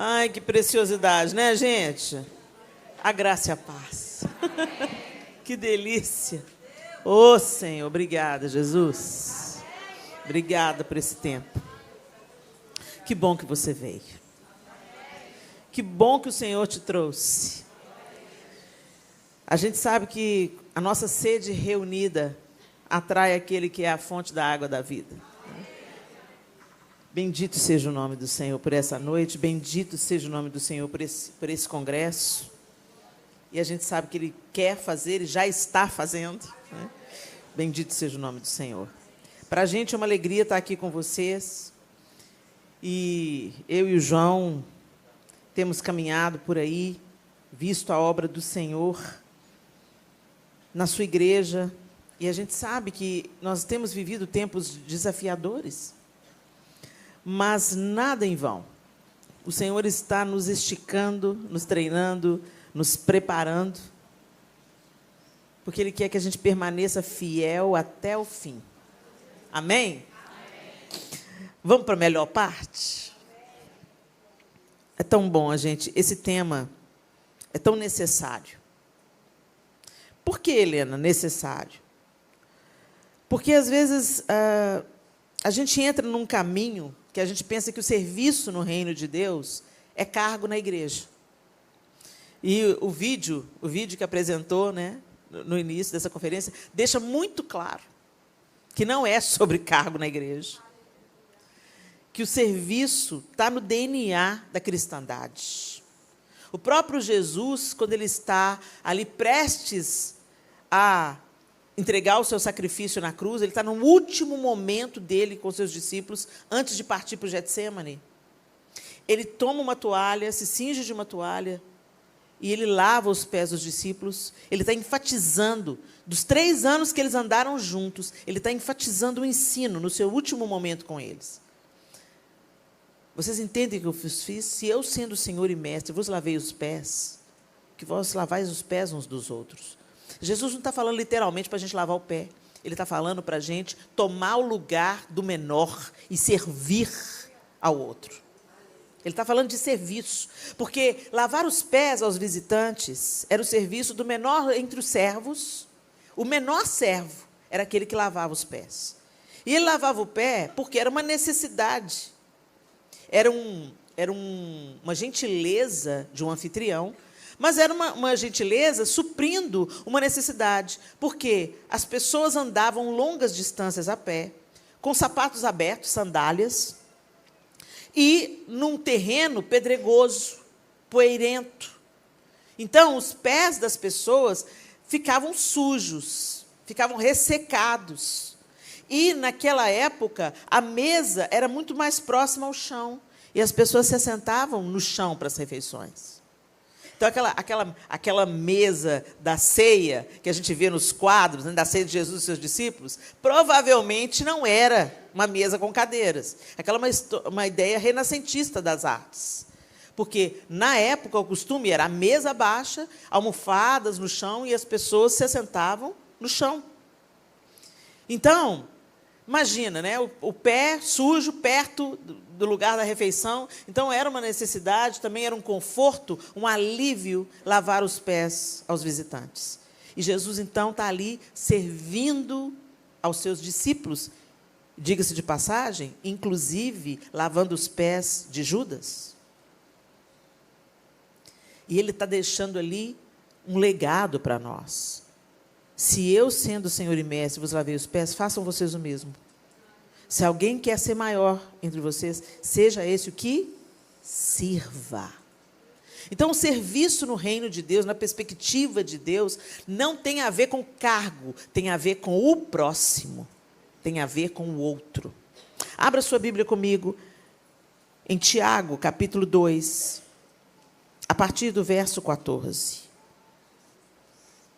Ai, que preciosidade, né, gente? A graça e a paz. Que delícia. Ô, Senhor, obrigada, Jesus. Obrigada por esse tempo. Que bom que você veio. Que bom que o Senhor te trouxe. A gente sabe que a nossa sede reunida atrai aquele que é a fonte da água da vida. Bendito seja o nome do Senhor por essa noite, bendito seja o nome do Senhor por esse congresso. E a gente sabe que Ele quer fazer e já está fazendo, né? Bendito seja o nome do Senhor. Para a gente é uma alegria estar aqui com vocês. E eu e o João temos caminhado por aí, visto a obra do Senhor na sua igreja. E a gente sabe que nós temos vivido tempos desafiadores. Mas nada em vão. O Senhor está nos esticando, nos treinando, nos preparando, porque Ele quer que a gente permaneça fiel até o fim. Amém? Vamos para a melhor parte? É tão bom, gente. Esse tema é tão necessário. Por que, Helena, necessário? Porque, às vezes, a gente entra num caminho que a gente pensa que o serviço no reino de Deus é cargo na igreja. E o vídeo que apresentou, né, no início dessa conferência, deixa muito claro que não é sobre cargo na igreja. Que o serviço está no DNA da cristandade. O próprio Jesus, quando Ele está ali prestes a entregar o seu sacrifício na cruz, Ele está no último momento dele com seus discípulos, antes de partir para o Getsêmani. Ele toma uma toalha, se cinge de uma toalha, e Ele lava os pés dos discípulos. Ele está enfatizando, dos 3 anos que eles andaram juntos, Ele está enfatizando o ensino no seu último momento com eles. Vocês entendem o que eu fiz? Se eu, sendo Senhor e Mestre, vos lavei os pés, que vós lavais os pés uns dos outros. Jesus não está falando literalmente para a gente lavar o pé. Ele está falando para a gente tomar o lugar do menor e servir ao outro. Ele está falando de serviço. Porque lavar os pés aos visitantes era o serviço do menor entre os servos. O menor servo era aquele que lavava os pés. E ele lavava o pé porque era uma necessidade. Era uma gentileza de um anfitrião, mas era uma gentileza suprindo uma necessidade, porque as pessoas andavam longas distâncias a pé, com sapatos abertos, sandálias, e num terreno pedregoso, poeirento. Então, os pés das pessoas ficavam sujos, ficavam ressecados. E, naquela época, a mesa era muito mais próxima ao chão, e as pessoas se assentavam no chão para as refeições. Então, aquela mesa da ceia, que a gente vê nos quadros, né, da ceia de Jesus e seus discípulos, provavelmente não era uma mesa com cadeiras. Aquela é uma ideia renascentista das artes. Porque, na época, o costume era a mesa baixa, almofadas no chão, e as pessoas se assentavam no chão. Então, imagina, né, o pé sujo perto do lugar da refeição. Então, era uma necessidade, também era um conforto, um alívio lavar os pés aos visitantes. E Jesus, então, está ali servindo aos seus discípulos, diga-se de passagem, inclusive lavando os pés de Judas. E Ele está deixando ali um legado para nós. Se eu, sendo Senhor e Mestre, vos lavei os pés, façam vocês o mesmo. Se alguém quer ser maior entre vocês, seja esse o que sirva. Então, o serviço no reino de Deus, na perspectiva de Deus, não tem a ver com cargo, tem a ver com o próximo, tem a ver com o outro. Abra sua Bíblia comigo em Tiago, capítulo 2, a partir do verso 14.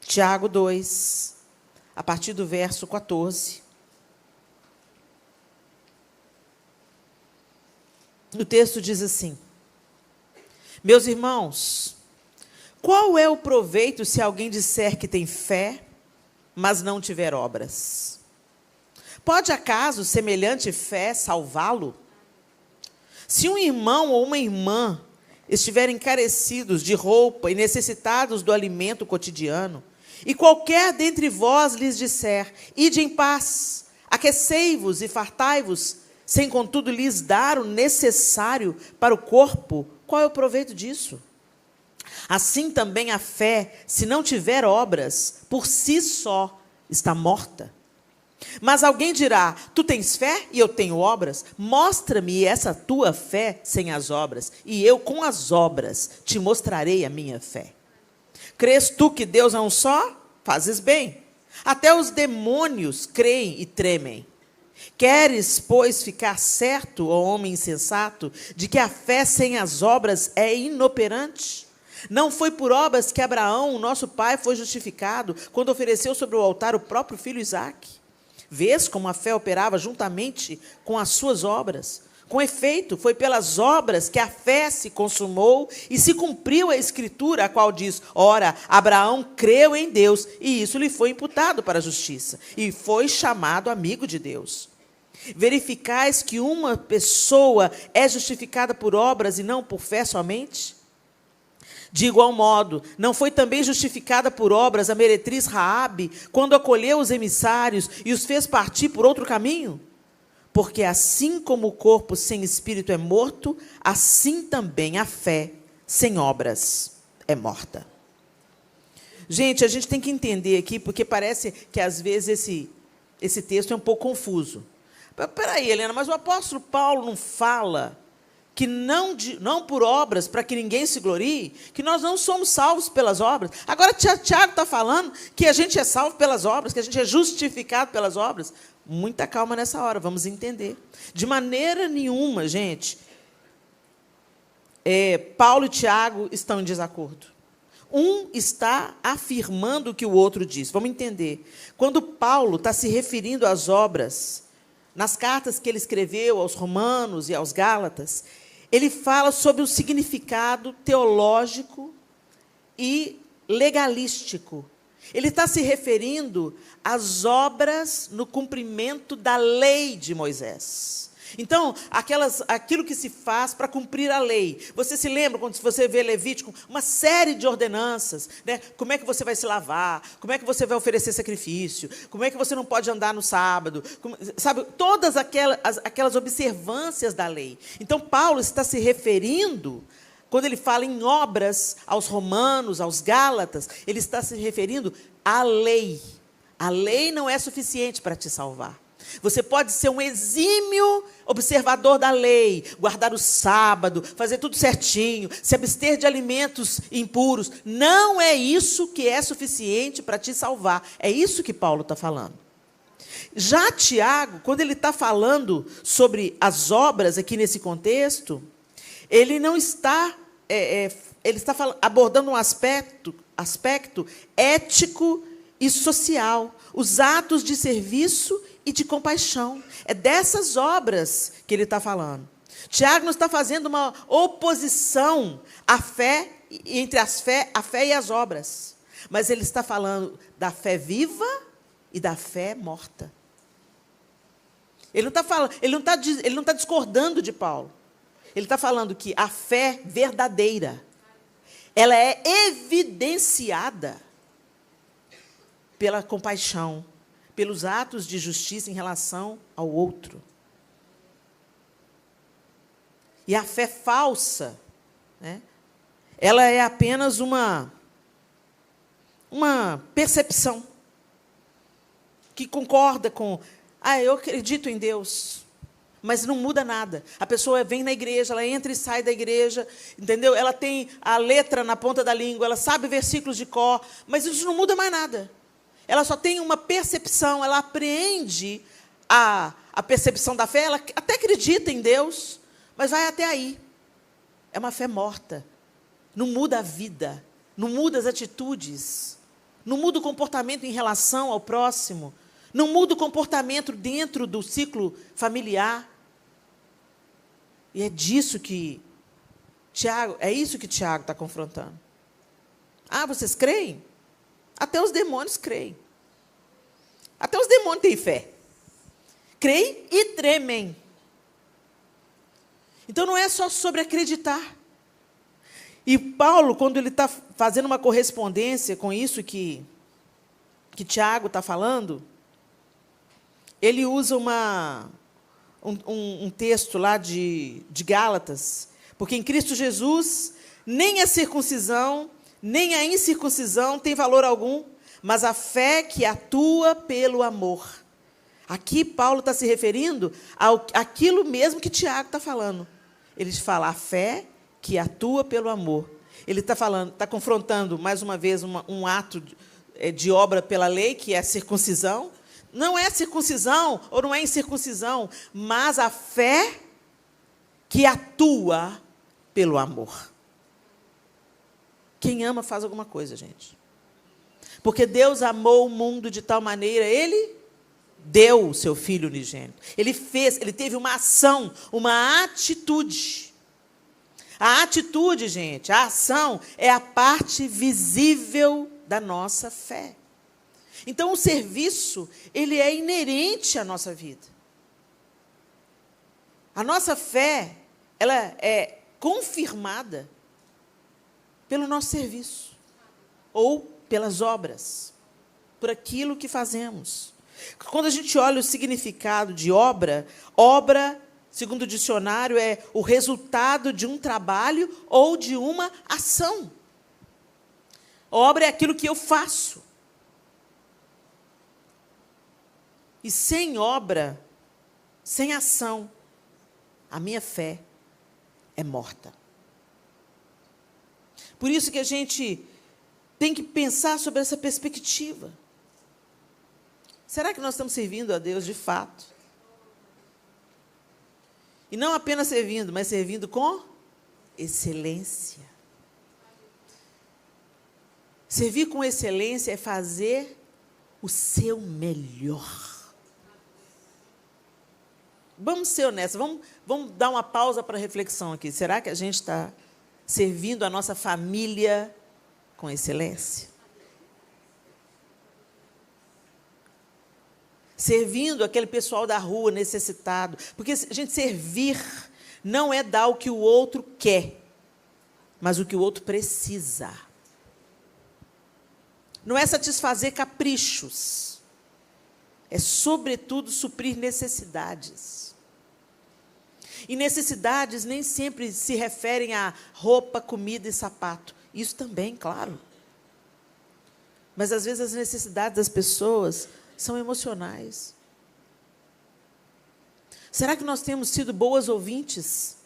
Tiago 2, a partir do verso 14. O texto diz assim: meus irmãos, qual é o proveito se alguém disser que tem fé, mas não tiver obras? Pode acaso semelhante fé salvá-lo? Se um irmão ou uma irmã estiverem carecidos de roupa e necessitados do alimento cotidiano, e qualquer dentre vós lhes disser, ide em paz, aquecei-vos e fartai-vos, sem contudo lhes dar o necessário para o corpo, qual é o proveito disso? Assim também a fé, se não tiver obras, por si só está morta. Mas alguém dirá, tu tens fé e eu tenho obras? Mostra-me essa tua fé sem as obras, e eu com as obras te mostrarei a minha fé. Crês tu que Deus é um só? Fazes bem. Até os demônios creem e tremem. Queres, pois, ficar certo, ó homem insensato, de que a fé sem as obras é inoperante? Não foi por obras que Abraão, nosso pai, foi justificado, quando ofereceu sobre o altar o próprio filho Isaque? Vês como a fé operava juntamente com as suas obras? Com efeito, foi pelas obras que a fé se consumou e se cumpriu a Escritura, a qual diz, ora, Abraão creu em Deus, e isso lhe foi imputado para a justiça, e foi chamado amigo de Deus. Verificais que uma pessoa é justificada por obras e não por fé somente? De igual modo, não foi também justificada por obras a meretriz Raabe, quando acolheu os emissários e os fez partir por outro caminho? Porque assim como o corpo sem espírito é morto, assim também a fé sem obras é morta. Gente, a gente tem que entender aqui, porque parece que às vezes esse texto é um pouco confuso. Peraí, Helena, mas o apóstolo Paulo não fala que não por obras, para que ninguém se glorie, que nós não somos salvos pelas obras. Agora, Tiago está falando que a gente é salvo pelas obras, que a gente é justificado pelas obras. Muita calma nessa hora, vamos entender. De maneira nenhuma, gente, Paulo e Tiago estão em desacordo. Um está afirmando o que o outro diz. Vamos entender. Quando Paulo está se referindo às obras, nas cartas que ele escreveu aos Romanos e aos Gálatas, ele fala sobre o significado teológico e legalístico. Ele está se referindo às obras no cumprimento da lei de Moisés. Então, aquilo que se faz para cumprir a lei. Você se lembra, quando você vê Levítico, uma série de ordenanças, né? Como é que você vai se lavar, como é que você vai oferecer sacrifício, como é que você não pode andar no sábado, sabe, todas aquelas observâncias da lei. Então, Paulo está se referindo, quando ele fala em obras aos romanos, aos gálatas, ele está se referindo à lei. A lei não é suficiente para te salvar. Você pode ser um exímio observador da lei, guardar o sábado, fazer tudo certinho, se abster de alimentos impuros. Não é isso que é suficiente para te salvar. É isso que Paulo está falando. Já Tiago, quando ele está falando sobre as obras aqui nesse contexto, ele não está, ele está abordando um aspecto ético e social, os atos de serviço e de compaixão. É dessas obras que ele está falando. Tiago não está fazendo uma oposição à fé, entre a fé e as obras. Mas ele está falando da fé viva e da fé morta. Ele não está discordando de Paulo. Ele está falando que a fé verdadeira, ela é evidenciada pela compaixão, pelos atos de justiça em relação ao outro. E a fé falsa, né, ela é apenas uma percepção que concorda com, eu acredito em Deus, mas não muda nada. A pessoa vem na igreja, ela entra e sai da igreja, entendeu? Ela tem a letra na ponta da língua, ela sabe versículos de cor, mas isso não muda mais nada. Ela só tem uma percepção, ela apreende a percepção da fé, ela até acredita em Deus, mas vai até aí. É uma fé morta. Não muda a vida, não muda as atitudes, não muda o comportamento em relação ao próximo, não muda o comportamento dentro do ciclo familiar. E é disso que Tiago está confrontando. Vocês creem? Até os demônios creem. Até os demônios têm fé. Creem e tremem. Então, não é só sobre acreditar. E Paulo, quando ele está fazendo uma correspondência com isso que Tiago está falando, ele usa um texto lá de Gálatas, porque em Cristo Jesus, nem a circuncisão, nem a incircuncisão tem valor algum, mas a fé que atua pelo amor. Aqui Paulo está se referindo àquilo mesmo que Tiago está falando. Ele fala a fé que atua pelo amor. Ele está confrontando, mais uma vez, um ato de obra pela lei, que é a circuncisão. Não é circuncisão ou não é incircuncisão, mas a fé que atua pelo amor. Quem ama faz alguma coisa, gente. Porque Deus amou o mundo de tal maneira, Ele deu o seu Filho unigênito. Ele teve uma ação, uma atitude. A atitude, gente, a ação é a parte visível da nossa fé. Então, o serviço, ele é inerente à nossa vida. A nossa fé, ela é confirmada pelo nosso serviço, ou pelas obras, por aquilo que fazemos. Quando a gente olha o significado de obra, segundo o dicionário, é o resultado de um trabalho ou de uma ação. Obra é aquilo que eu faço. E sem obra, sem ação, a minha fé é morta. Por isso que a gente tem que pensar sobre essa perspectiva. Será que nós estamos servindo a Deus de fato? E não apenas servindo, mas servindo com excelência. Servir com excelência é fazer o seu melhor. Vamos ser honestos, vamos dar uma pausa para a reflexão aqui. Será que a gente está servindo a nossa família com excelência? Servindo aquele pessoal da rua necessitado. Porque, gente, servir não é dar o que o outro quer, mas o que o outro precisa. Não é satisfazer caprichos. É, sobretudo, suprir necessidades. E necessidades nem sempre se referem a roupa, comida e sapato. Isso também, claro. Mas, às vezes, as necessidades das pessoas são emocionais. Será que nós temos sido boas ouvintes?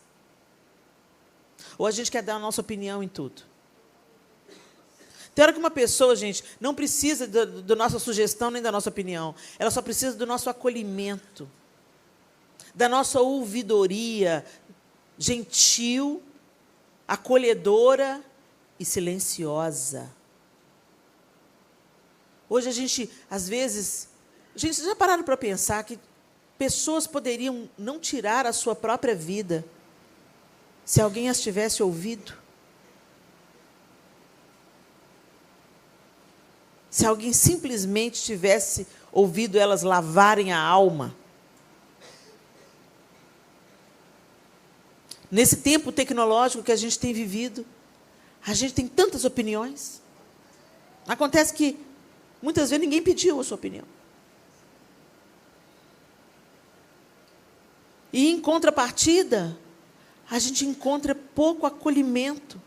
Ou a gente quer dar a nossa opinião em tudo? Tem hora que uma pessoa, gente, não precisa da nossa sugestão nem da nossa opinião. Ela só precisa do nosso acolhimento, da nossa ouvidoria gentil, acolhedora e silenciosa. Hoje a gente, às vezes... Gente, já pararam para pensar que pessoas poderiam não tirar a sua própria vida se alguém as tivesse ouvido? Se alguém simplesmente tivesse ouvido elas lavarem a alma? Nesse tempo tecnológico que a gente tem vivido, a gente tem tantas opiniões. Acontece que, muitas vezes, ninguém pediu a sua opinião. E, em contrapartida, a gente encontra pouco acolhimento.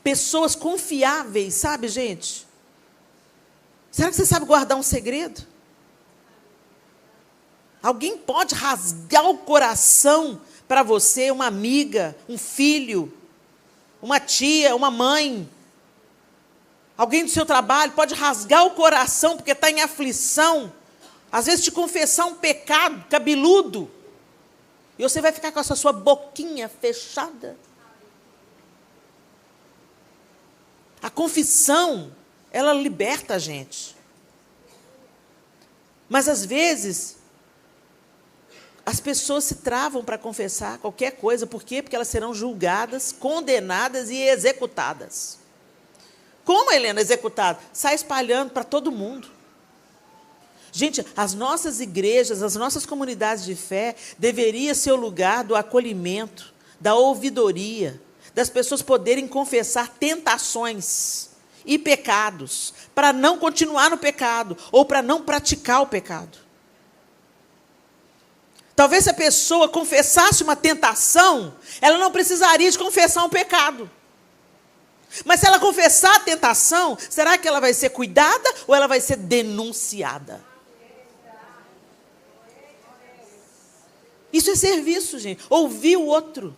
Pessoas confiáveis, sabe, gente? Será que você sabe guardar um segredo? Alguém pode rasgar o coração para você, uma amiga, um filho, uma tia, uma mãe. Alguém do seu trabalho pode rasgar o coração porque está em aflição. Às vezes te confessar um pecado cabeludo. E você vai ficar com essa sua boquinha fechada. A confissão, ela liberta a gente. Mas, às vezes, as pessoas se travam para confessar qualquer coisa. Por quê? Porque elas serão julgadas, condenadas e executadas. Como, Helena, executada? Sai espalhando para todo mundo. Gente, as nossas igrejas, as nossas comunidades de fé, deveria ser o lugar do acolhimento, da ouvidoria, das pessoas poderem confessar tentações e pecados, para não continuar no pecado, ou para não praticar o pecado. Talvez se a pessoa confessasse uma tentação, ela não precisaria de confessar um pecado. Mas se ela confessar a tentação, será que ela vai ser cuidada ou ela vai ser denunciada? Isso é serviço, gente. Ouvir o outro.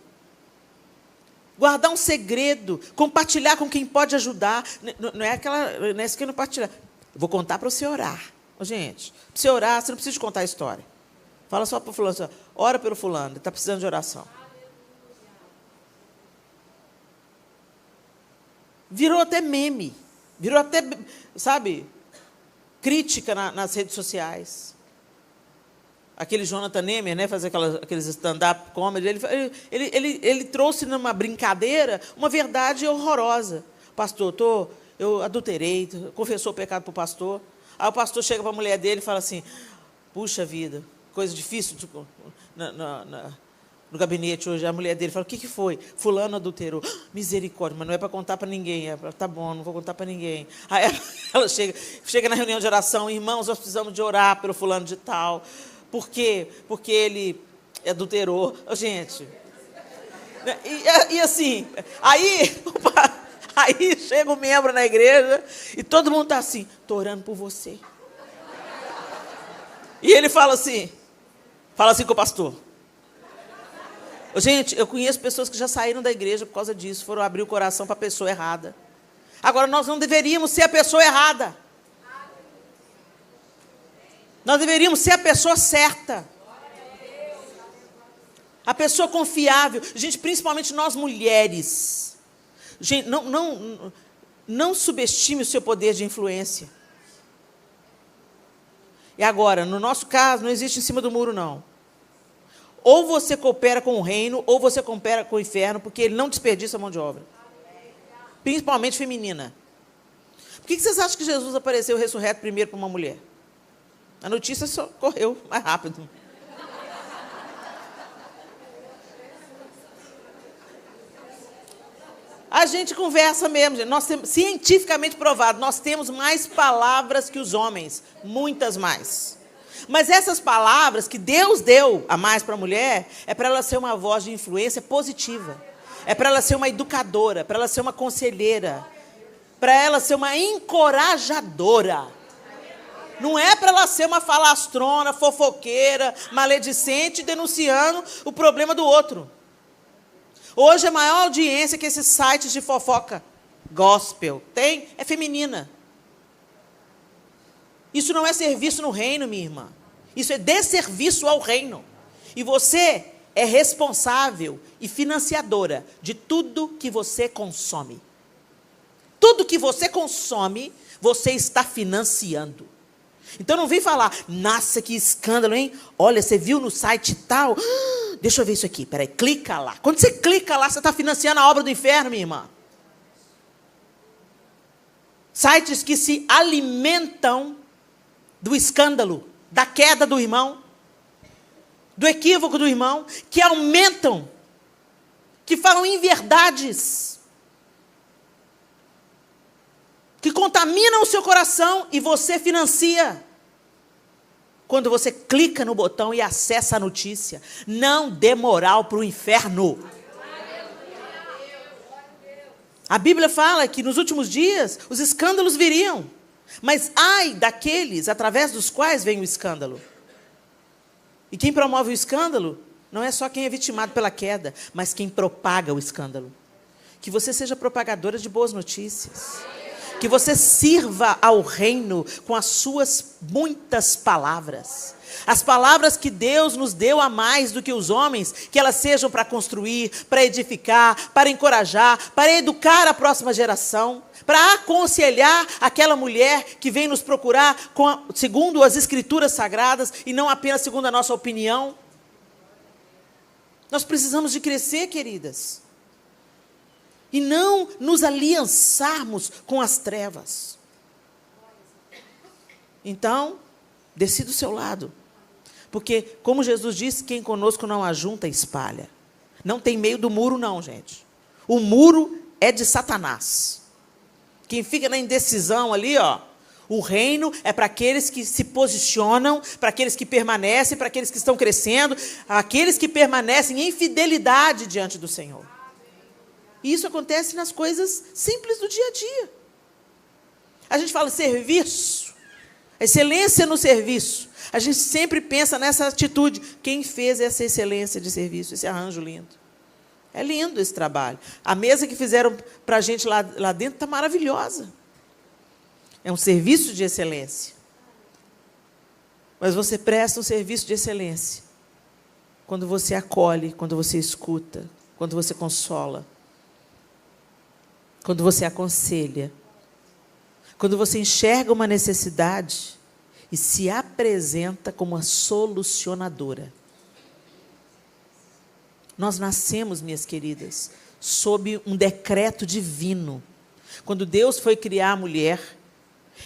Guardar um segredo. Compartilhar com quem pode ajudar. Não é isso que eu não partilhar. Eu vou contar para você orar. Gente, para você orar, você não precisa contar a história. Fala só para o fulano. Ora pelo fulano, ele está precisando de oração. Virou até meme. Virou até, sabe, crítica nas redes sociais. Aquele Jonathan Nehmer, né, fazer aqueles stand-up comedy, ele trouxe numa brincadeira uma verdade horrorosa. Pastor, eu adulterei, confessou o pecado para o pastor. Aí o pastor chega para a mulher dele e fala assim, puxa vida, coisa difícil no gabinete hoje. A mulher dele fala, o que foi? Fulano adulterou. Misericórdia, mas não é para contar para ninguém. Tá bom, não vou contar para ninguém. Aí ela chega na reunião de oração, irmãos, nós precisamos de orar pelo fulano de tal. Por quê? Porque ele adulterou. Gente, e assim, aí chega um membro na igreja e todo mundo está assim, estou orando por você. E ele fala assim com o pastor. Gente, eu conheço pessoas que já saíram da igreja por causa disso, foram abrir o coração para a pessoa errada. Agora, nós não deveríamos ser a pessoa errada. Nós deveríamos ser a pessoa certa. A pessoa confiável. Gente, principalmente nós mulheres. Gente, não subestime o seu poder de influência. E agora, no nosso caso, não existe em cima do muro, não. Ou você coopera com o reino, ou você coopera com o inferno, porque ele não desperdiça a mão de obra. Principalmente feminina. Por que vocês acham que Jesus apareceu ressurreto primeiro para uma mulher? A notícia só correu mais rápido. A gente conversa mesmo, gente. Nós temos, cientificamente provado, nós temos mais palavras que os homens. Muitas mais. Mas essas palavras que Deus deu a mais para a mulher, é para ela ser uma voz de influência positiva. É para ela ser uma educadora, para ela ser uma conselheira. Para ela ser uma encorajadora. Não é para ela ser uma falastrona, fofoqueira, maledicente, denunciando o problema do outro. Hoje a maior audiência que esses sites de fofoca gospel tem é feminina. Isso não é serviço no reino, minha irmã. Isso é desserviço ao reino. E você é responsável e financiadora de tudo que você consome. Tudo que você consome, você está financiando. Então não vem falar, nossa, que escândalo, hein? Olha, você viu no site tal? Deixa eu ver isso aqui, peraí, clica lá. Quando você clica lá, você está financiando a obra do inferno, minha irmã. Sites que se alimentam do escândalo, da queda do irmão, do equívoco do irmão, que aumentam, que falam inverdades, que contaminam o seu coração e você financia. Quando você clica no botão e acessa a notícia, não dê moral para o inferno. A Bíblia fala que nos últimos dias os escândalos viriam, mas ai daqueles através dos quais vem o escândalo. E quem promove o escândalo não é só quem é vitimado pela queda, mas quem propaga o escândalo. Que você seja propagadora de boas notícias. Que você sirva ao reino com as suas muitas palavras. As palavras que Deus nos deu a mais do que os homens, que elas sejam para construir, para edificar, para encorajar, para educar a próxima geração, para aconselhar aquela mulher que vem nos procurar segundo as Escrituras Sagradas e não apenas segundo a nossa opinião. Nós precisamos de crescer, queridas. E não nos aliançarmos com as trevas. Então, decida o seu lado. Porque, como Jesus disse, quem conosco não ajunta, espalha. Não tem meio do muro, não, gente. O muro é de Satanás. Quem fica na indecisão ali, ó, o reino é para aqueles que se posicionam, para aqueles que permanecem, para aqueles que estão crescendo, aqueles que permanecem em fidelidade diante do Senhor. E isso acontece nas coisas simples do dia a dia. A gente fala serviço, excelência no serviço. A gente sempre pensa nessa atitude. Quem fez essa excelência de serviço, esse arranjo lindo? É lindo esse trabalho. A mesa que fizeram para a gente lá dentro está maravilhosa. É um serviço de excelência. Mas você presta um serviço de excelência quando você acolhe, quando você escuta, quando você consola, quando você aconselha, quando você enxerga uma necessidade e se apresenta como uma solucionadora. Nós nascemos, minhas queridas, sob um decreto divino. Quando Deus foi criar a mulher,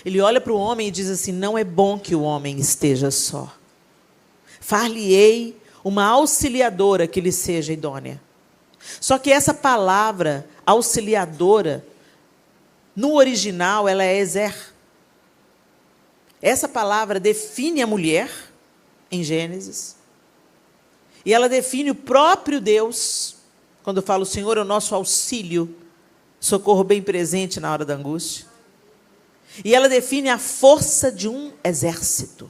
Ele olha para o homem e diz assim: não é bom que o homem esteja só. Far-lhe-ei uma auxiliadora que lhe seja idônea. Só que essa palavra auxiliadora, no original, ela é ezer. Essa palavra define a mulher, em Gênesis, e ela define o próprio Deus, quando fala: o Senhor é o nosso auxílio, socorro bem presente na hora da angústia. E ela define a força de um exército.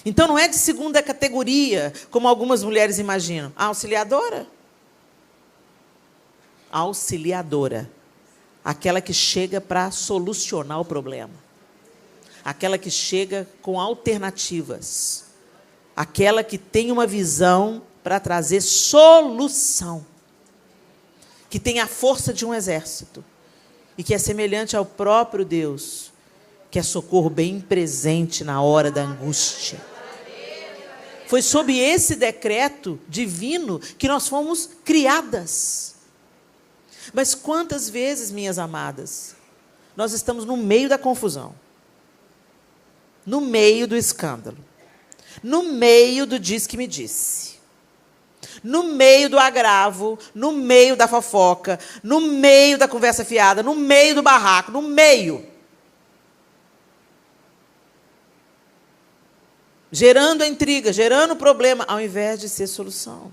Então não é de segunda categoria, como algumas mulheres imaginam. A auxiliadora? A auxiliadora. Aquela que chega para solucionar o problema. Aquela que chega com alternativas. Aquela que tem uma visão para trazer solução. Que tem a força de um exército. E que é semelhante ao próprio Deus, que é socorro bem presente na hora da angústia. Foi sob esse decreto divino que nós fomos criadas. Mas quantas vezes, minhas amadas, nós estamos no meio da confusão, no meio do escândalo, no meio do diz que me disse, no meio do agravo, no meio da fofoca, no meio da conversa fiada, no meio do barraco, no meio. Gerando a intriga, gerando o problema, ao invés de ser solução.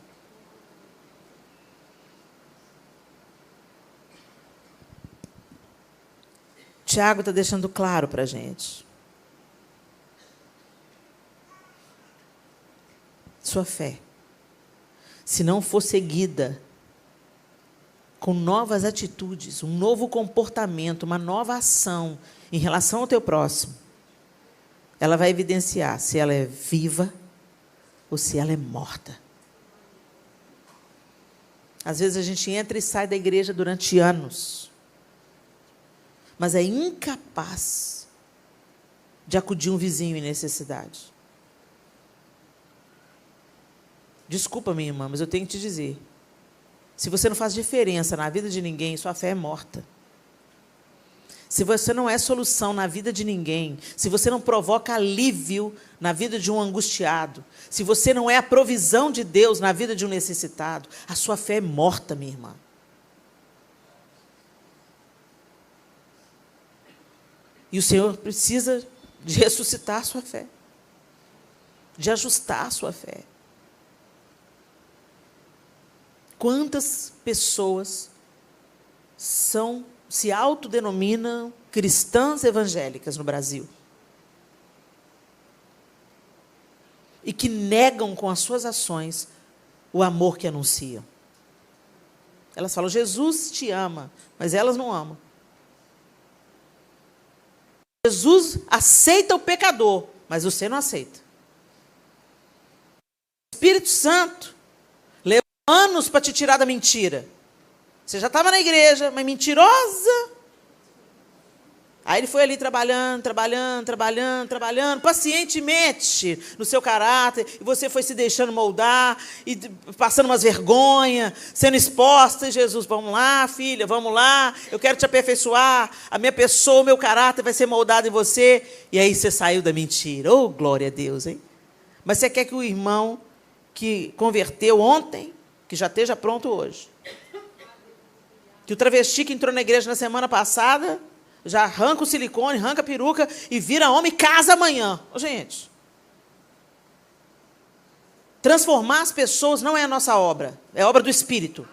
Tiago está deixando claro para a gente. Sua fé, se não for seguida com novas atitudes, um novo comportamento, uma nova ação em relação ao teu próximo, ela vai evidenciar se ela é viva ou se ela é morta. Às vezes a gente entra e sai da igreja durante anos, mas é incapaz de acudir um vizinho em necessidade. Desculpa, minha irmã, mas eu tenho que te dizer. Se você não faz diferença na vida de ninguém, sua fé é morta. Se você não é solução na vida de ninguém, se você não provoca alívio na vida de um angustiado, se você não é a provisão de Deus na vida de um necessitado, a sua fé é morta, minha irmã. E o Senhor precisa de ressuscitar a sua fé, de ajustar a sua fé. Quantas pessoas se autodenominam cristãs evangélicas no Brasil e que negam com as suas ações o amor que anunciam? Elas falam: Jesus te ama, mas elas não amam. Jesus aceita o pecador, mas você não aceita. O Espírito Santo levou anos para te tirar da mentira. Você já estava na igreja, mas mentirosa. Aí ele foi ali trabalhando, pacientemente no seu caráter, e você foi se deixando moldar, e passando umas vergonhas, sendo exposta. E Jesus: vamos lá, filha, vamos lá, eu quero te aperfeiçoar, a minha pessoa, o meu caráter vai ser moldado em você. E aí você saiu da mentira. Oh, glória a Deus, hein? Mas você quer que o irmão que converteu ontem, que já esteja pronto hoje. Que o travesti que entrou na igreja na semana passada já arranca o silicone, arranca a peruca e vira homem e casa amanhã. Ô, gente, transformar as pessoas não é a nossa obra, é a obra do Espírito.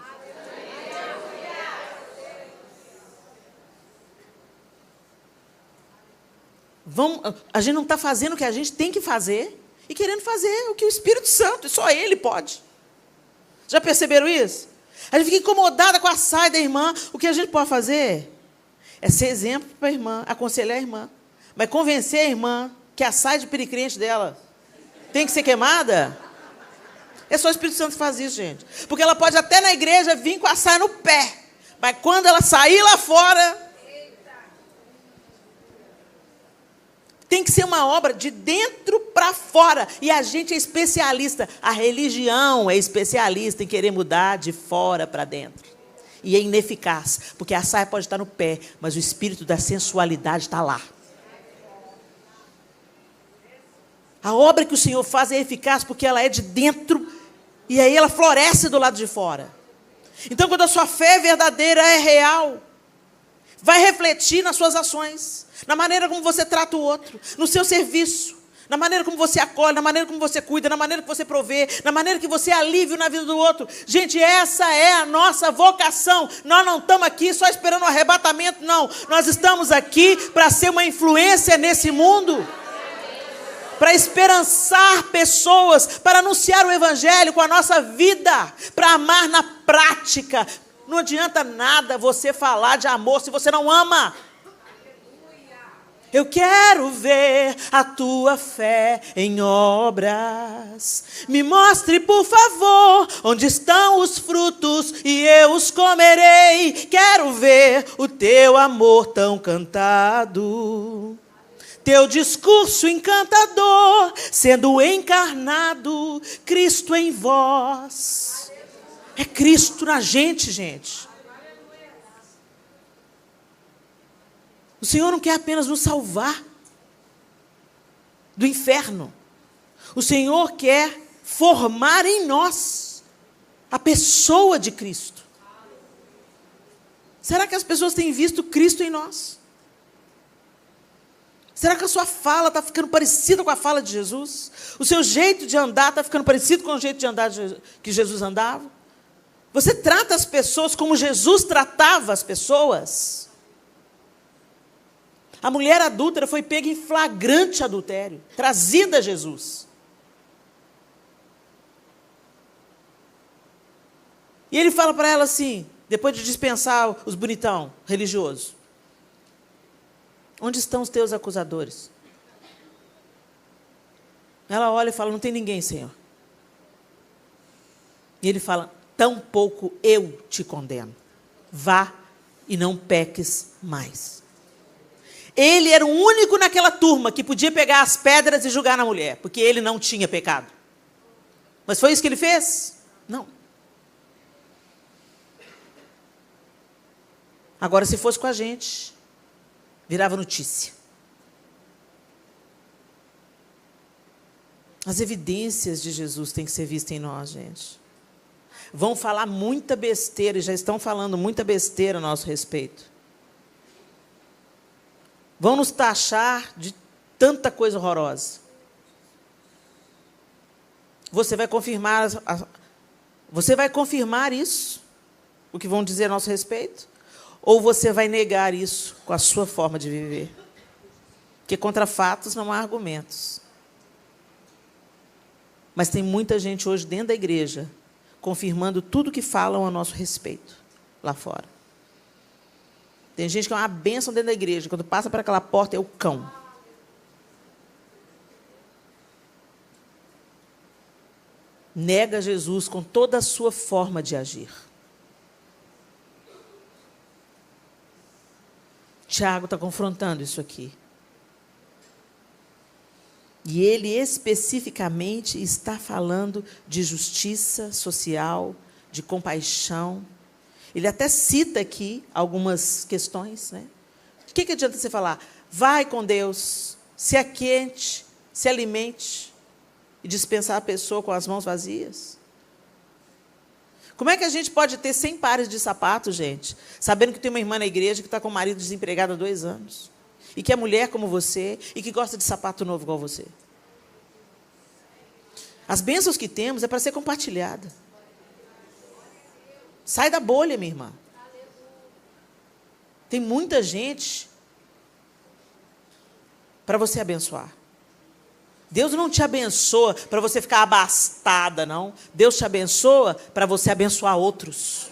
A gente não está fazendo o que a gente tem que fazer e querendo fazer o que o Espírito Santo, só Ele pode. Já perceberam isso? A gente fica incomodada com a saia da irmã. O que a gente pode fazer é ser exemplo para a irmã, aconselhar a irmã. Mas convencer a irmã que a saia de pericrente dela tem que ser queimada, é só o Espírito Santo que faz isso, gente. Porque ela pode até na igreja vir com a saia no pé, mas quando ela sair lá fora, tem que ser uma obra de dentro para fora. E a gente é especialista. A religião é especialista em querer mudar de fora para dentro. E é ineficaz, porque a saia pode estar no pé, mas o espírito da sensualidade está lá. A obra que o Senhor faz é eficaz porque ela é de dentro e aí ela floresce do lado de fora. Então, quando a sua fé verdadeira é real, vai refletir nas suas ações, na maneira como você trata o outro, no seu serviço, na maneira como você acolhe, na maneira como você cuida, na maneira que você provê, na maneira que você alivia na vida do outro. Gente, essa é a nossa vocação. Nós não estamos aqui só esperando um arrebatamento, não. Nós estamos aqui para ser uma influência nesse mundo, para esperançar pessoas, para anunciar o Evangelho com a nossa vida, para amar na prática. Não adianta nada você falar de amor se você não ama. Eu quero ver a tua fé em obras. Me mostre, por favor, onde estão os frutos e eu os comerei. Quero ver o teu amor tão cantado, teu discurso encantador, sendo encarnado, Cristo em vós. É Cristo na gente, gente. O Senhor não quer apenas nos salvar do inferno. O Senhor quer formar em nós a pessoa de Cristo. Será que as pessoas têm visto Cristo em nós? Será que a sua fala está ficando parecida com a fala de Jesus? O seu jeito de andar está ficando parecido com o jeito de andar que Jesus andava? Você trata as pessoas como Jesus tratava as pessoas? A mulher adúltera foi pega em flagrante adultério, trazida a Jesus. E ele fala para ela assim, depois de dispensar os bonitão religiosos: onde estão os teus acusadores? Ela olha e fala: não tem ninguém, Senhor. E ele fala: tampouco eu te condeno. Vá e não peques mais. Ele era o único naquela turma que podia pegar as pedras e jogar na mulher, porque ele não tinha pecado. Mas foi isso que ele fez? Não. Agora, se fosse com a gente, virava notícia. As evidências de Jesus têm que ser vistas em nós, gente. Vão falar muita besteira, e já estão falando muita besteira a nosso respeito. Vão nos taxar de tanta coisa horrorosa. Você vai confirmar isso, o que vão dizer a nosso respeito? Ou você vai negar isso com a sua forma de viver? Porque contra fatos não há argumentos. Mas tem muita gente hoje dentro da igreja confirmando tudo que falam a nosso respeito lá fora. Tem gente que é uma bênção dentro da igreja, quando passa por aquela porta é o cão. Nega Jesus com toda a sua forma de agir. Tiago está confrontando isso aqui. E ele especificamente está falando de justiça social, de compaixão. Ele até cita aqui algumas questões, né? O que adianta você falar? Vai com Deus, se aquente, se alimente e dispensar a pessoa com as mãos vazias? Como é que a gente pode ter 100 pares de sapatos, gente, sabendo que tem uma irmã na igreja que está com o marido desempregado há 2 anos, e que é mulher como você, e que gosta de sapato novo igual você? As bênçãos que temos é para ser compartilhada. Sai da bolha, minha irmã. Tem muita gente para você abençoar. Deus não te abençoa para você ficar abastada, não. Deus te abençoa para você abençoar outros.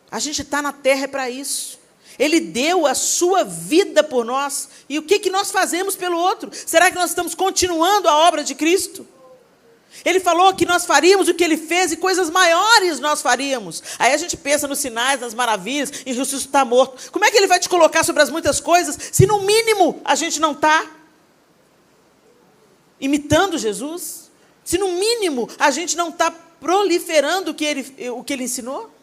A gente está na terra é para isso. Ele deu a sua vida por nós. E o que nós fazemos pelo outro? Será que nós estamos continuando a obra de Cristo? Ele falou que nós faríamos o que Ele fez e coisas maiores nós faríamos. Aí a gente pensa nos sinais, nas maravilhas, em ressuscitar morto. Como é que Ele vai te colocar sobre as muitas coisas, se no mínimo a gente não está imitando Jesus? Se no mínimo a gente não está proliferando o que ele ensinou?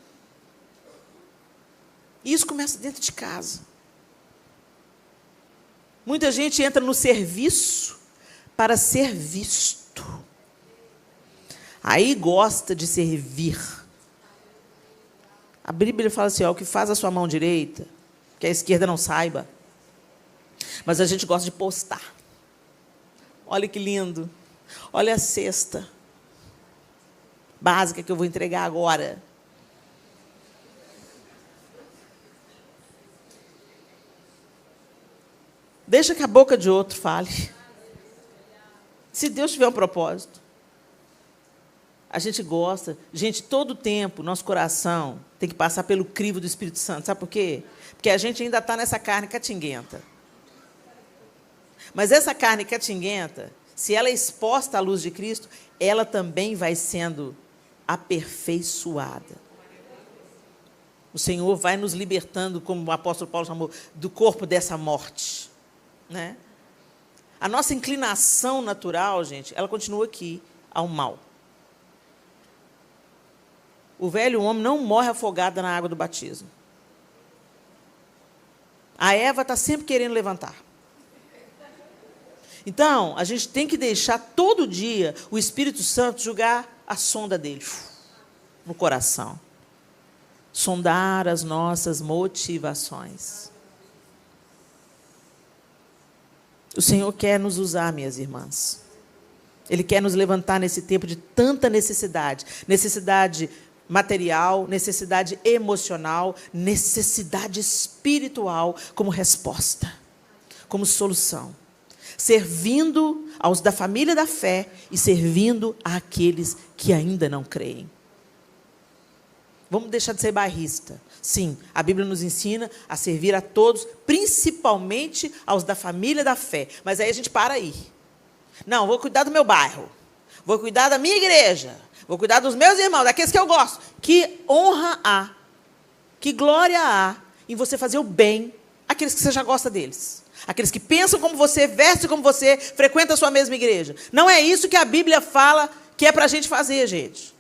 E isso começa dentro de casa. Muita gente entra no serviço para ser visto. Aí gosta de servir. A Bíblia fala assim, ó, o que faz a sua mão direita, que a esquerda não saiba. Mas a gente gosta de postar. Olha que lindo. Olha a cesta básica que eu vou entregar agora. Deixa que a boca de outro fale. Se Deus tiver um propósito. A gente gosta. Gente, todo o tempo, nosso coração tem que passar pelo crivo do Espírito Santo. Sabe por quê? Porque a gente ainda está nessa carne catinguenta. Mas essa carne catinguenta, se ela é exposta à luz de Cristo, ela também vai sendo aperfeiçoada. O Senhor vai nos libertando, como o apóstolo Paulo chamou, do corpo dessa morte. Né? A nossa inclinação natural, gente, ela continua aqui, ao mal. O velho homem não morre afogado na água do batismo. A Eva está sempre querendo levantar. Então, a gente tem que deixar todo dia o Espírito Santo jogar a sonda dele no coração. Sondar as nossas motivações. O Senhor quer nos usar, minhas irmãs. Ele quer nos levantar nesse tempo de tanta necessidade. Necessidade material, necessidade emocional, necessidade espiritual como resposta, como solução. Servindo aos da família da fé e servindo àqueles que ainda não creem. Vamos deixar de ser bairrista. Sim, a Bíblia nos ensina a servir a todos, principalmente aos da família da fé. Mas aí a gente para aí. Não, vou cuidar do meu bairro. Vou cuidar da minha igreja. Vou cuidar dos meus irmãos, daqueles que eu gosto. Que honra há, que glória há em você fazer o bem àqueles que você já gosta deles. Aqueles que pensam como você, vestem como você, frequentam a sua mesma igreja. Não é isso que a Bíblia fala que é para a gente fazer, gente.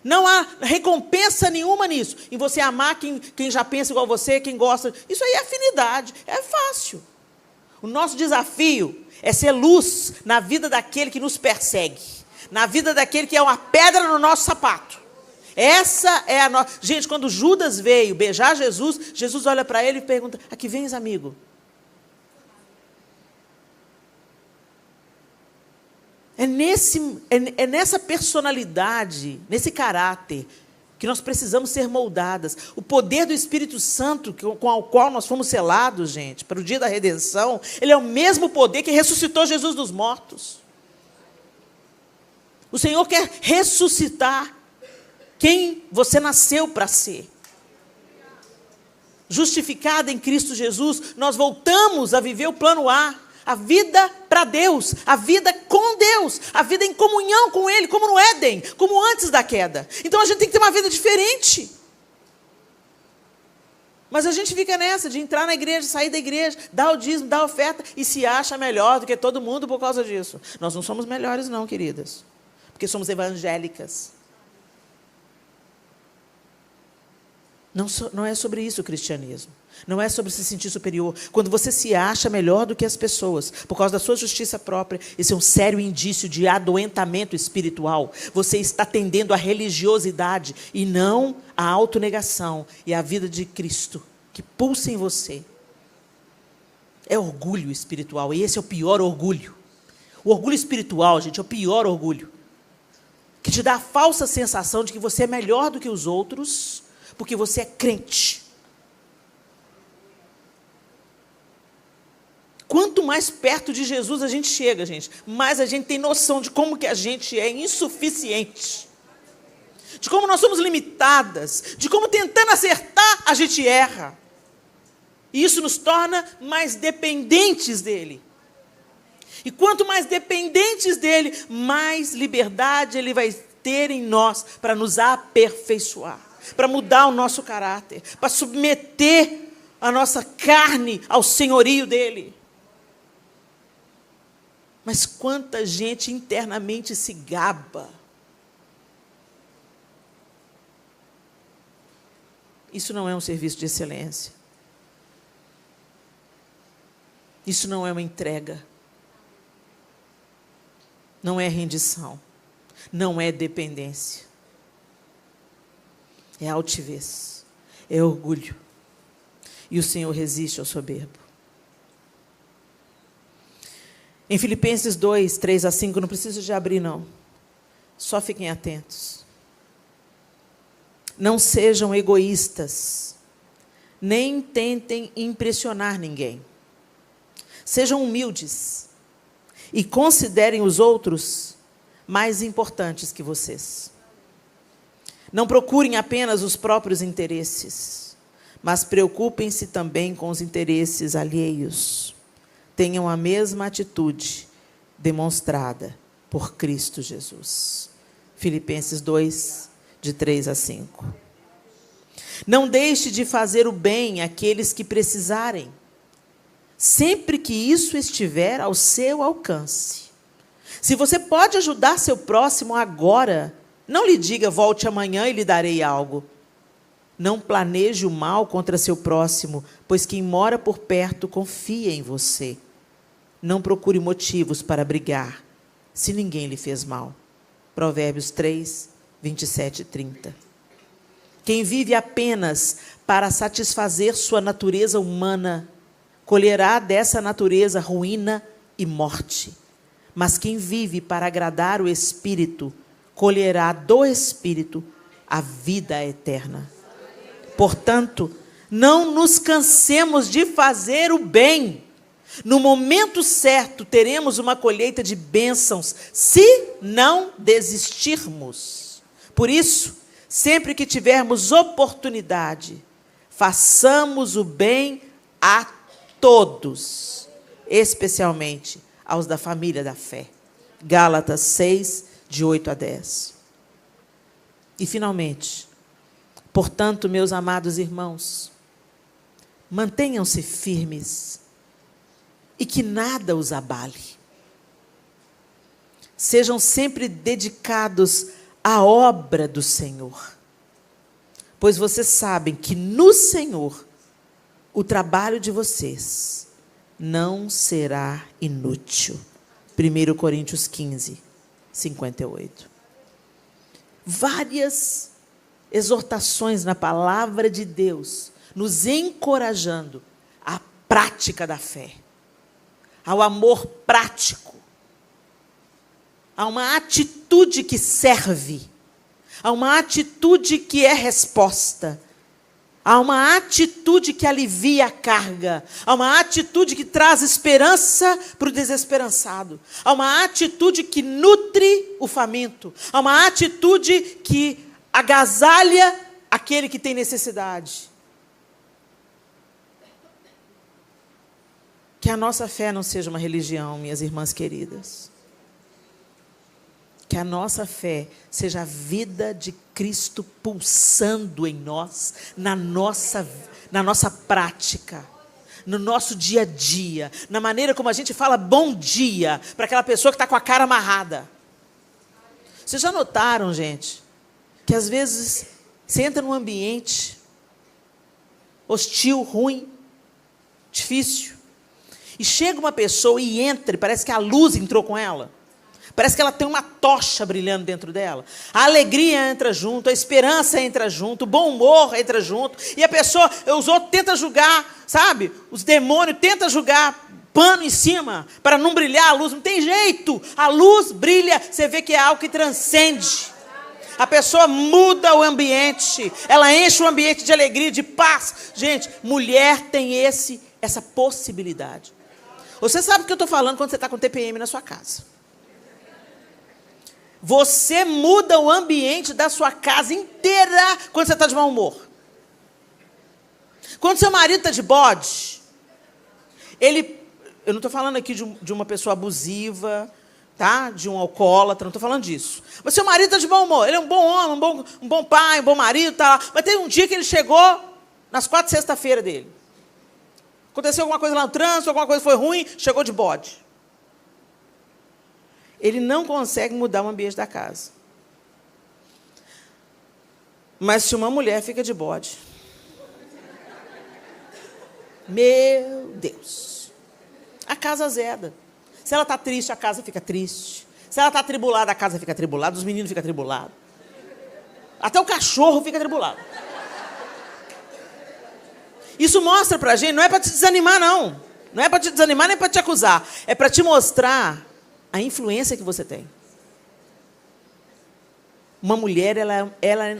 Não há recompensa nenhuma nisso. Em você amar quem já pensa igual você, quem gosta. Isso aí é afinidade, é fácil. O nosso desafio é ser luz na vida daquele que nos persegue. Na vida daquele que é uma pedra no nosso sapato. Essa é a nossa... Gente, quando Judas veio beijar Jesus, Jesus olha para ele e pergunta, aqui vens, amigo? É nessa personalidade, nesse caráter, que nós precisamos ser moldadas. O poder do Espírito Santo, com o qual nós fomos selados, gente, para o dia da redenção, ele é o mesmo poder que ressuscitou Jesus dos mortos. O Senhor quer ressuscitar quem você nasceu para ser. Justificado em Cristo Jesus, nós voltamos a viver o plano A. A vida para Deus, a vida com Deus, a vida em comunhão com Ele, como no Éden, como antes da queda. Então a gente tem que ter uma vida diferente. Mas a gente fica nessa de entrar na igreja, sair da igreja, dar o dízimo, dar a oferta e se acha melhor do que todo mundo por causa disso. Nós não somos melhores não, queridas, porque somos evangélicas. Não é sobre isso o cristianismo. Não é sobre se sentir superior. Quando você se acha melhor do que as pessoas, por causa da sua justiça própria, isso é um sério indício de adoentamento espiritual. Você está tendendo à religiosidade e não à autonegação e à vida de Cristo, que pulsa em você. É orgulho espiritual, e esse é o pior orgulho. O orgulho espiritual, gente, é o pior orgulho. Que te dá a falsa sensação de que você é melhor do que os outros, porque você é crente. Quanto mais perto de Jesus a gente chega, gente, mais a gente tem noção de como que a gente é insuficiente. De como nós somos limitadas, de como tentando acertar a gente erra. E isso nos torna mais dependentes dele. E quanto mais dependentes dele, mais liberdade ele vai ter em nós para nos aperfeiçoar, para mudar o nosso caráter, para submeter a nossa carne ao senhorio dele. Mas quanta gente internamente se gaba. Isso não é um serviço de excelência. Isso não é uma entrega. Não é rendição. Não é dependência. É altivez. É orgulho. E o Senhor resiste ao soberbo. Em Filipenses 2, 3 a 5, não preciso de abrir, não. Só fiquem atentos. Não sejam egoístas, nem tentem impressionar ninguém. Sejam humildes e considerem os outros mais importantes que vocês. Não procurem apenas os próprios interesses, mas preocupem-se também com os interesses alheios. Tenham a mesma atitude demonstrada por Cristo Jesus. Filipenses 2, de 3 a 5. Não deixe de fazer o bem àqueles que precisarem, sempre que isso estiver ao seu alcance. Se você pode ajudar seu próximo agora, não lhe diga, volte amanhã e lhe darei algo. Não planeje o mal contra seu próximo, pois quem mora por perto confia em você. Não procure motivos para brigar, se ninguém lhe fez mal. Provérbios 3, 27 e 30. Quem vive apenas para satisfazer sua natureza humana, colherá dessa natureza ruína e morte. Mas quem vive para agradar o Espírito, colherá do Espírito a vida eterna. Portanto, não nos cansemos de fazer o bem. No momento certo, teremos uma colheita de bênçãos, se não desistirmos. Por isso, sempre que tivermos oportunidade, façamos o bem a todos, especialmente aos da família da fé. Gálatas 6, de 8 a 10. E, finalmente, portanto, meus amados irmãos, mantenham-se firmes e que nada os abale. Sejam sempre dedicados à obra do Senhor, pois vocês sabem que no Senhor o trabalho de vocês não será inútil. 1 Coríntios 15, 58. Várias exortações na palavra de Deus, nos encorajando à prática da fé, ao amor prático, a uma atitude que serve, a uma atitude que é resposta, a uma atitude que alivia a carga, a uma atitude que traz esperança para o desesperançado, a uma atitude que nutre o faminto, a uma atitude que agasalha aquele que tem necessidade. Que a nossa fé não seja uma religião, minhas irmãs queridas. Que a nossa fé seja a vida de Cristo pulsando em nós, na nossa prática, no nosso dia a dia, na maneira como a gente fala bom dia para aquela pessoa que está com a cara amarrada. Vocês já notaram, gente, que às vezes você entra num ambiente hostil, ruim, difícil. E chega uma pessoa e entra, e parece que a luz entrou com ela. Parece que ela tem uma tocha brilhando dentro dela. A alegria entra junto, a esperança entra junto, o bom humor entra junto. E a pessoa, os outros tentam julgar, sabe? Os demônios tentam julgar pano em cima, para não brilhar a luz. Não tem jeito. A luz brilha, você vê que é algo que transcende. A pessoa muda o ambiente, ela enche o ambiente de alegria, de paz. Gente, mulher tem essa possibilidade. Você sabe o que eu estou falando quando você está com TPM na sua casa. Você muda o ambiente da sua casa inteira quando você está de mau humor. Quando seu marido está de bode, eu não estou falando aqui de uma pessoa abusiva, tá? De um alcoólatra, não estou falando disso. Mas seu marido está de bom humor, ele é um bom homem, um bom pai, um bom marido, tá lá. Mas teve um dia que ele chegou nas 4 sexta-feira dele. Aconteceu alguma coisa lá no trânsito, alguma coisa foi ruim, chegou de bode. Ele não consegue mudar o ambiente da casa. Mas se uma mulher fica de bode, meu Deus, a casa azeda. Se ela está triste, a casa fica triste. Se ela está atribulada, a casa fica atribulada, os meninos ficam atribulados. Até o cachorro fica atribulado. Isso mostra para a gente, não é para te desanimar, não. Não é para te desanimar, nem para te acusar. É para te mostrar a influência que você tem. Uma mulher, ela é,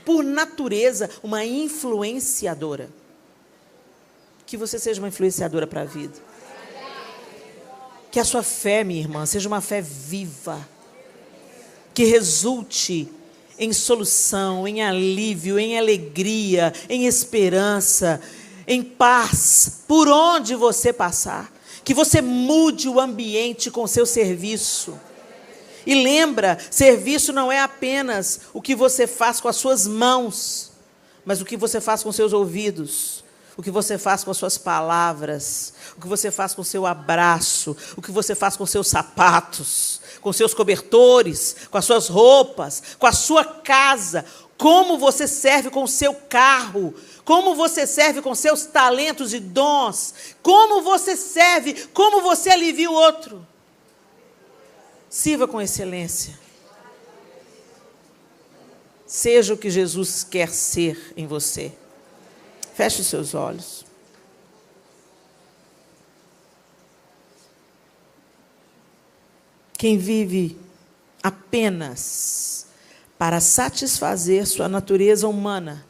por natureza, uma influenciadora. Que você seja uma influenciadora para a vida. Que a sua fé, minha irmã, seja uma fé viva. Que resulte em solução, em alívio, em alegria, em esperança, em paz, por onde você passar. Que você mude o ambiente com o seu serviço. E lembra, serviço não é apenas o que você faz com as suas mãos, mas o que você faz com os seus ouvidos, o que você faz com as suas palavras, o que você faz com o seu abraço, o que você faz com os seus sapatos, com os seus cobertores, com as suas roupas, com a sua casa, como você serve com o seu carro, como você serve com seus talentos e dons, como você serve, como você alivia o outro. Sirva com excelência. Seja o que Jesus quer ser em você. Feche os seus olhos. Quem vive apenas para satisfazer sua natureza humana,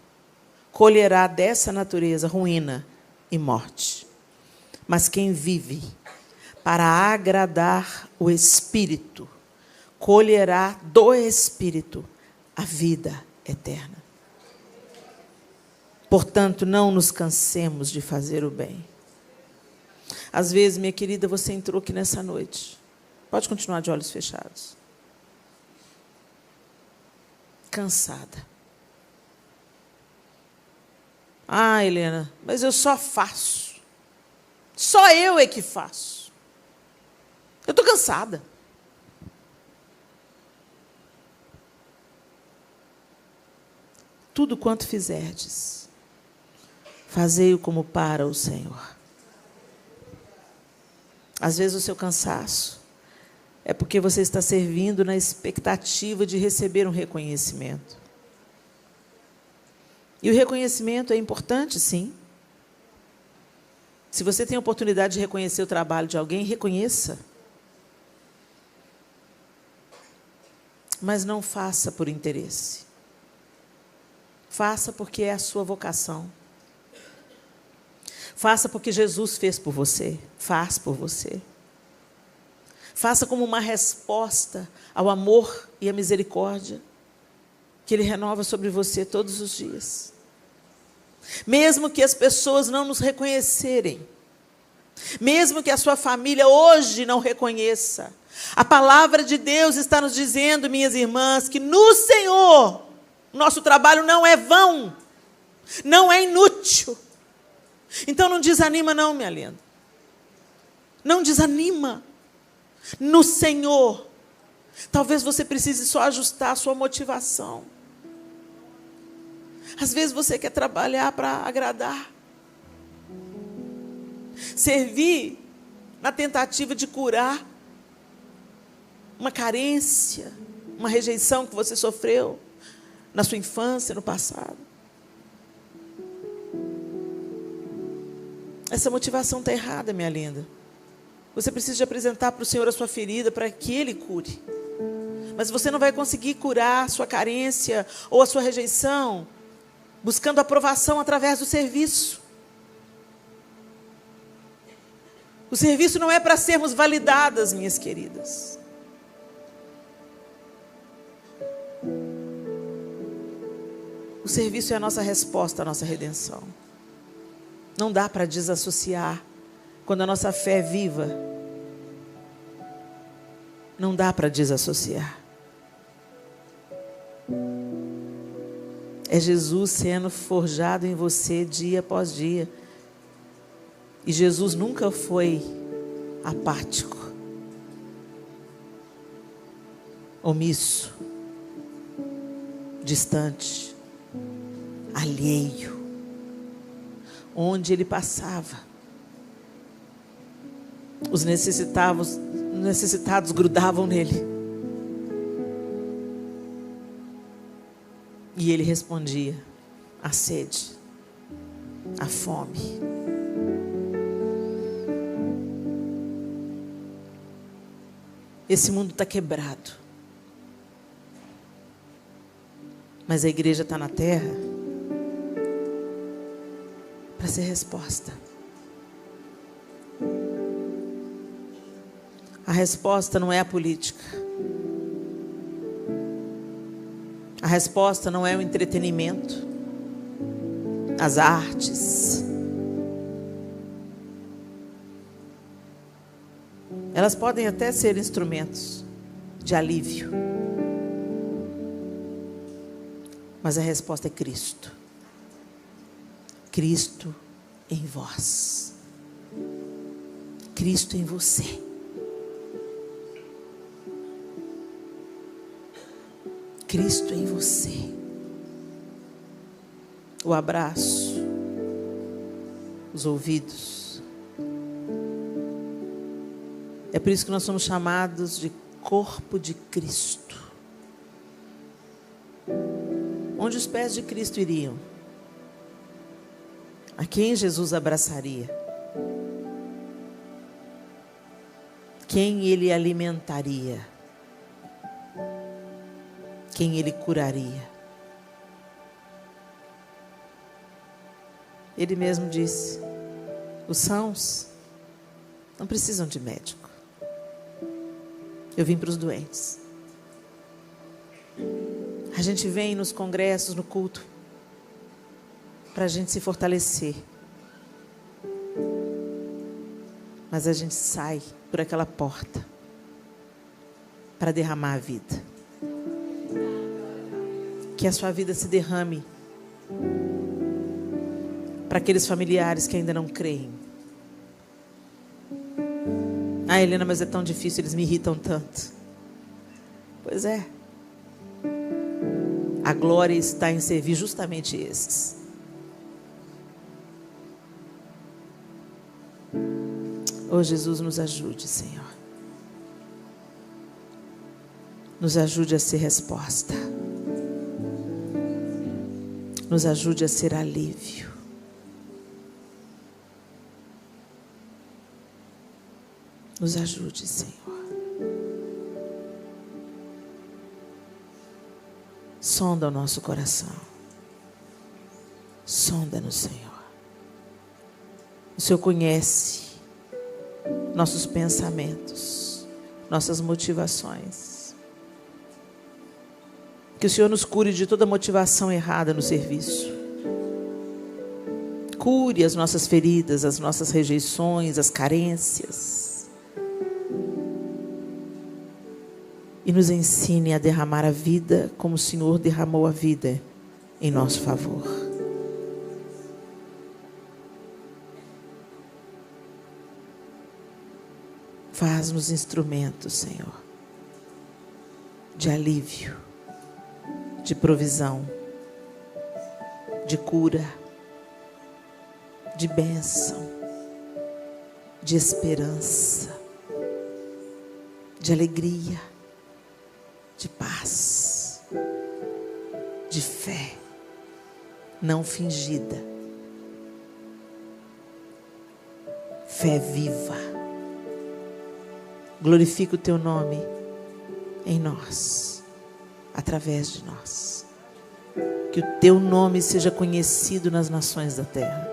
colherá dessa natureza ruína e morte. Mas quem vive para agradar o Espírito, colherá do Espírito a vida eterna. Portanto, não nos cansemos de fazer o bem. Às vezes, minha querida, você entrou aqui nessa noite. Pode continuar de olhos fechados. Cansada. Ah, Helena, mas eu só faço. Só eu é que faço. Eu estou cansada. Tudo quanto fizerdes, fazei-o como para o Senhor. Às vezes o seu cansaço é porque você está servindo na expectativa de receber um reconhecimento. E o reconhecimento é importante, sim. Se você tem a oportunidade de reconhecer o trabalho de alguém, reconheça. Mas não faça por interesse. Faça porque é a sua vocação. Faça porque Jesus fez por você. Faz por você. Faça como uma resposta ao amor e à misericórdia que Ele renova sobre você todos os dias. Mesmo que as pessoas não nos reconhecerem, mesmo que a sua família hoje não reconheça, a palavra de Deus está nos dizendo, minhas irmãs, que no Senhor, nosso trabalho não é vão, não é inútil. Então não desanima não, minha linda. Não desanima. No Senhor. Talvez você precise só ajustar a sua motivação. Às vezes você quer trabalhar para agradar. Servir na tentativa de curar uma carência, uma rejeição que você sofreu na sua infância, no passado. Essa motivação está errada, minha linda. Você precisa de apresentar para o Senhor a sua ferida para que Ele cure. Mas você não vai conseguir curar a sua carência ou a sua rejeição buscando aprovação através do serviço. O serviço não é para sermos validadas, minhas queridas. O serviço é a nossa resposta à nossa redenção. Não dá para desassociar. Quando a nossa fé é viva, não dá para desassociar. É Jesus sendo forjado em você dia após dia. E Jesus nunca foi apático, omisso, distante, alheio. Onde Ele passava, os necessitados grudavam nele. E Ele respondia à sede, à fome. Esse mundo está quebrado. Mas a igreja está na terra para ser resposta. A resposta não é a política. A resposta não é o entretenimento, as artes. Elas podem até ser instrumentos de alívio. Mas a resposta é Cristo. Cristo em vós. Cristo em você. Cristo em você. O abraço, os ouvidos. É por isso que nós somos chamados de corpo de Cristo. Onde os pés de Cristo iriam? A quem Jesus abraçaria? Quem Ele alimentaria? Quem Ele curaria? Ele mesmo disse: os sãos não precisam de médico. Eu vim para os doentes. A gente vem nos congressos, no culto, para a gente se fortalecer. Mas a gente sai por aquela porta para derramar a vida. Que a sua vida se derrame para aqueles familiares que ainda não creem. Ah, Helena, mas é tão difícil, eles me irritam tanto. Pois é. A glória está em servir justamente esses. Oh, Jesus, nos ajude, Senhor. Nos ajude a ser resposta. Nos ajude a ser alívio. Nos ajude, Senhor. Sonda o nosso coração. Sonda-nos, Senhor. O Senhor conhece nossos pensamentos, nossas motivações. Que o Senhor nos cure de toda motivação errada no serviço. Cure as nossas feridas, as nossas rejeições, as carências. E nos ensine a derramar a vida como o Senhor derramou a vida em nosso favor. Faz-nos instrumentos, Senhor, de alívio, de provisão, de cura, de bênção, de esperança, de alegria, de paz, de fé não fingida, fé viva. Glorifica o teu nome em nós, através de nós. Que o teu nome seja conhecido nas nações da terra,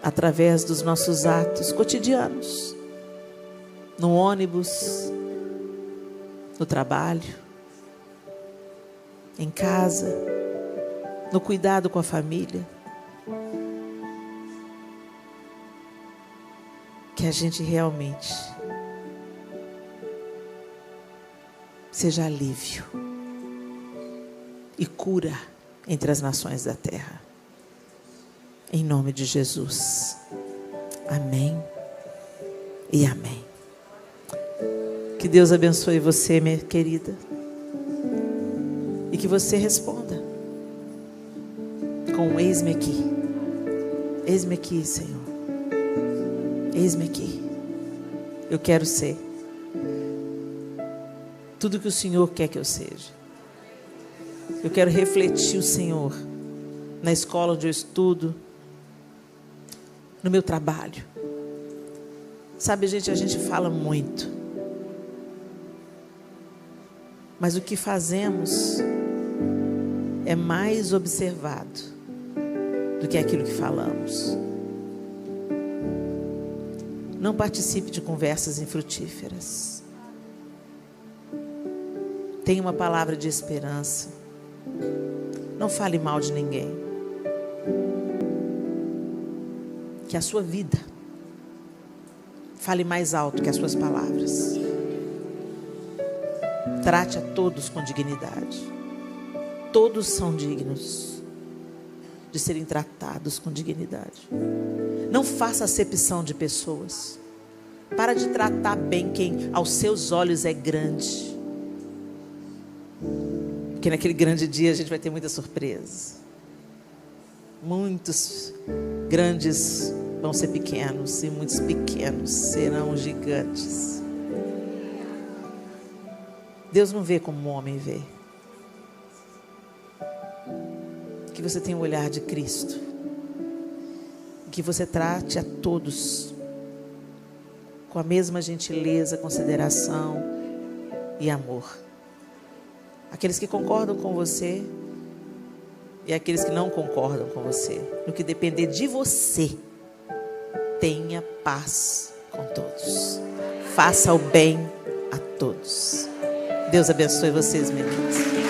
através dos nossos atos cotidianos, no ônibus, no trabalho, em casa, no cuidado com a família. Que a gente realmente seja alívio e cura entre as nações da terra. Em nome de Jesus. Amém e amém. Que Deus abençoe você, minha querida. E que você responda com eis-me aqui. Eis-me aqui, Senhor. Eis-me aqui. Eu quero ser tudo que o Senhor quer que eu seja. Eu quero refletir o Senhor na escola onde eu estudo, no meu trabalho. Sabe, gente, a gente fala muito, mas o que fazemos é mais observado do que aquilo que falamos. Não participe de conversas infrutíferas. Tenha uma palavra de esperança. Não fale mal de ninguém. Que a sua vida fale mais alto que as suas palavras. Trate a todos com dignidade. Todos são dignos de serem tratados com dignidade. Não faça acepção de pessoas. Para de tratar bem quem aos seus olhos é grande. Porque naquele grande dia a gente vai ter muita surpresa. Muitos grandes vão ser pequenos e muitos pequenos serão gigantes. Deus não vê como o homem vê. Que você tenha o olhar de Cristo. Que você trate a todos com a mesma gentileza, consideração e amor. Aqueles que concordam com você e aqueles que não concordam com você. No que depender de você, tenha paz com todos. Faça o bem a todos. Deus abençoe vocês, meninas.